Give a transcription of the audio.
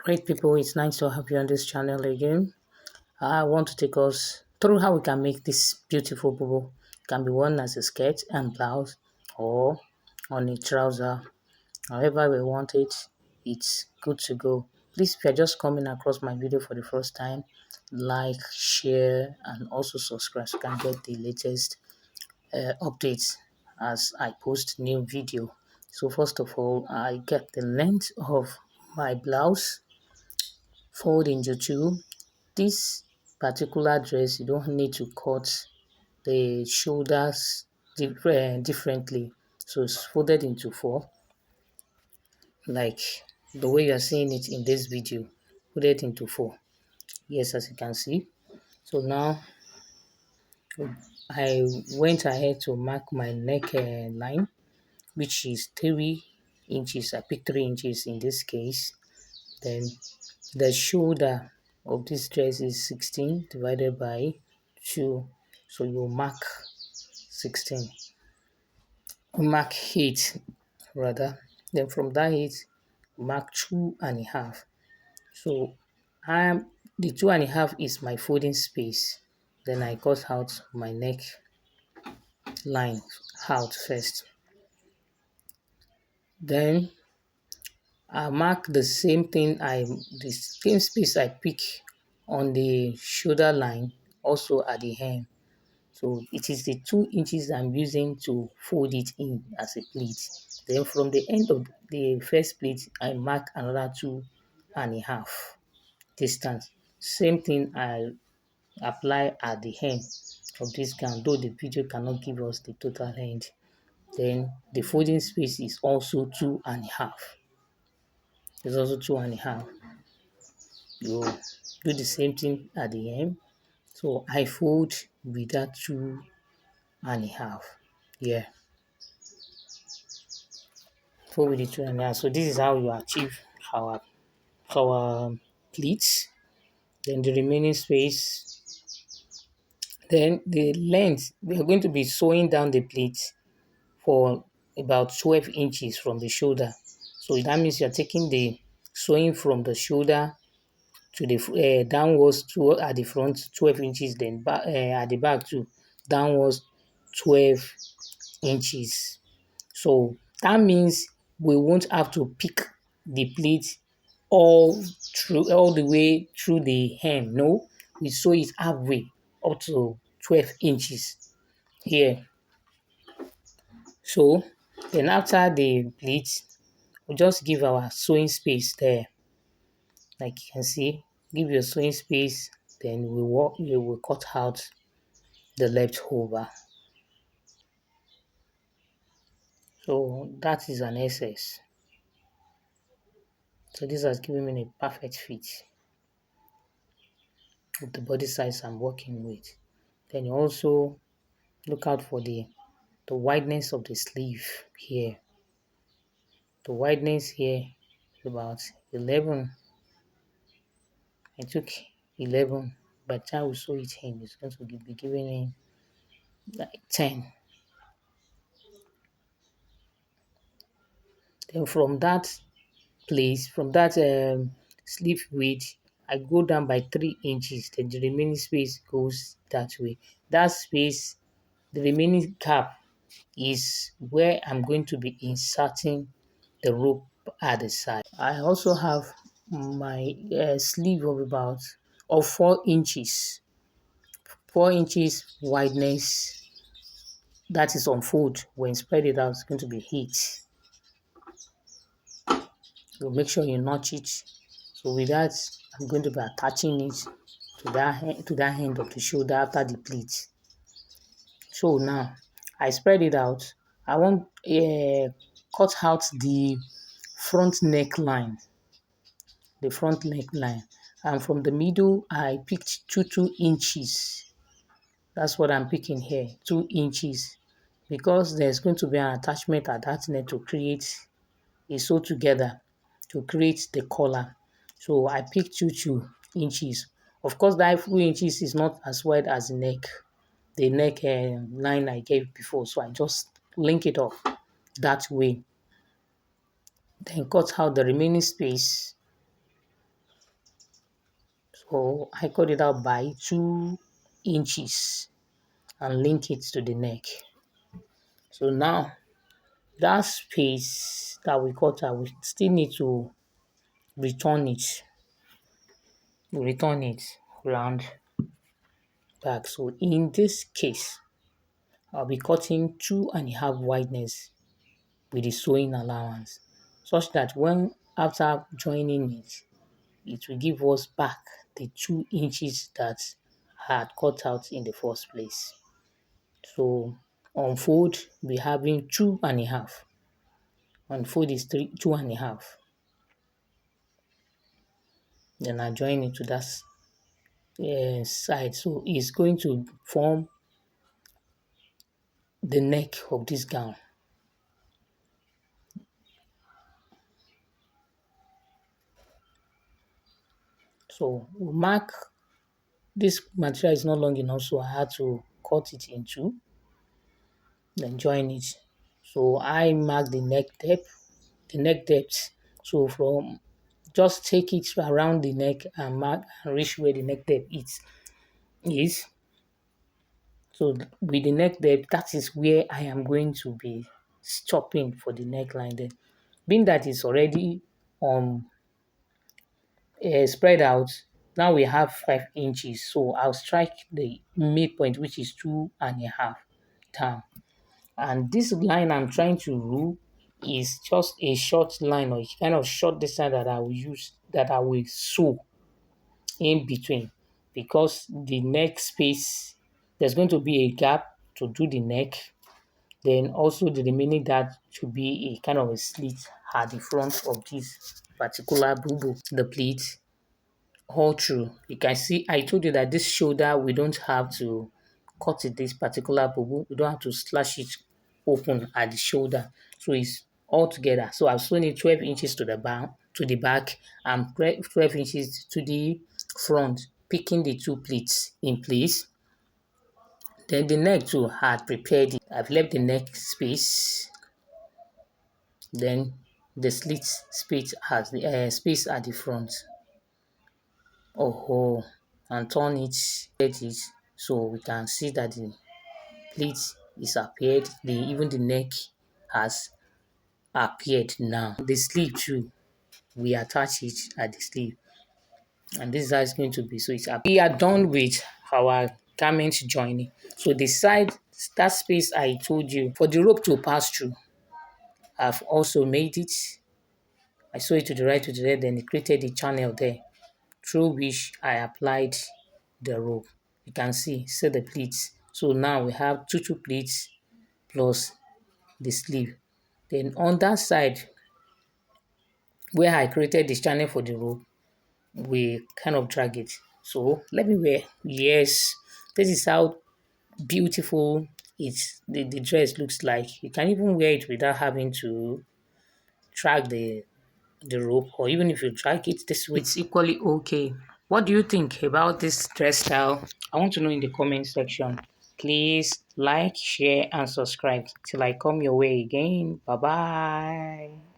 Great people, it's nice to have you on this channel again. I want to take us through how we can make this beautiful bobo. It can be worn as a skirt and blouse or on a trouser. However we want it, it's good to go. Please, if you're just coming across my video for the first time, like, share, and also subscribe so you can get the latest updates as I post new video. So first of all, I get the length of my blouse, fold into two. This particular dress, you don't need to cut the shoulders differently. So it's folded into four, like the way you're seeing it in this video, folded into four. Yes, as you can see. So now I went ahead to mark my neck line, which is 3 inches. I picked 3 inches in this case. Then the shoulder of this dress is 16 divided by 2. So you mark 16. Mark 8 rather. Then from that 8, mark 2.5. So the 2.5 is my folding space. Then I cut out my neck line out first. Then I mark the same space I pick on the shoulder line also at the hem. So it is the 2 inches I'm using to fold it in as a pleat. Then from the end of the first pleat, I mark another 2.5 distance. Same thing I apply at the hem of this gown, though the video cannot give us the total length. Then the folding space is also 2.5. It's also 2.5. You do the same thing at the hem. So I fold with that 2.5. Yeah, fold with the 2.5. So this is how you achieve our pleats. Then the remaining space. Then the length, we are going to be sewing down the pleats for about 12 inches from the shoulder. So that means you're taking the sewing from the shoulder to the downwards to at the front 12 inches, then back, at the back to downwards 12 inches. So that means we won't have to pick the pleat all the way through the hem. No, we sew it halfway up to 12 inches here. So then after the pleat, we just give our sewing space there. Like you can see, give your sewing space, then we will cut out the leftover. So that is an excess. So this has given me a perfect fit with the body size I'm working with. Then you also look out for the wideness of the sleeve here. The wideness here is about 11. I took 11. By the time we sew it in, it's going to be giving me like 10. Then from that from that sleeve width, I go down by 3 inches. Then the remaining space goes that way. That space, the remaining gap, is where I'm going to be inserting the rope at the side. I also have my sleeve of 4 inches. 4 inches wideness, that is on fold. When spread it out, it's going to be 8. So make sure you notch it. So with that, I'm going to be attaching it to that end of the shoulder after the pleat. So now I spread it out. I want cut out the front neckline, and from the middle I picked 2 inches. That's what I'm picking here, 2 inches, because there's going to be an attachment at that neck to create a sew together to create the collar. So I picked 2 inches. Of course, that 2 inches is not as wide as the neck line I gave before. So I just link it up that way. Then cut out the remaining space So I cut it out by 2 inches and link it to the neck. So now that space that we cut out, we still need to return it, return it round back. So in this case, I'll be cutting 2.5 wideness with the sewing allowance, such that when after joining it, it will give us back the 2 inches that I had cut out in the first place. So on fold, we having 2.5. On fold is 2.5. Then I join it to that side. So it's going to form the neck of this gown. So we mark this material is not long enough, so I had to cut it in two, then join it. So I mark the neck depth. So from just take it around the neck and mark and reach where the neck depth is. So with the neck depth, that is where I am going to be stopping for the neckline. Then, being that it's already spread out, now we have 5 inches. So I'll strike the midpoint, which is 2.5 down. And this line I'm trying to rule is just a short line, or a kind of short distance that I will use, that I will sew in between, because the neck space, there's going to be a gap to do the neck. Then also the remaining that should be a kind of a slit at the front of this particular bubu, the pleat, all through. You can see I told you that this shoulder, we don't have to cut it, this particular bubu, we don't have to slash it open at the shoulder. So it's all together. So I've sewn it 12 inches to the back and 12 inches to the front, picking the two pleats in place. Then the neck too, I had prepared it. I've left the neck space. Then the slit space has the space at the front. Oh, and turn it, get it, so we can see that the pleat is appeared. Even the neck has appeared now. The sleeve too, we attach it at the sleeve, and this is how it's going to be. So we are done with our garment joining. So the side, that space I told you for the rope to pass through, I've also made it. I sew it to the right, to the left, then it created a channel there through which I applied the rope. You can see the pleats. So now we have two pleats plus the sleeve. Then on that side where I created this channel for the rope, we kind of drag it. So let me wear. Yes, this is how beautiful the dress looks like. You can even wear it without having to drag the rope, or even if you drag it this way, it's equally okay. What do you think about this dress style? I want to know in the comment section. Please like, share, and subscribe till I come your way again. Bye bye.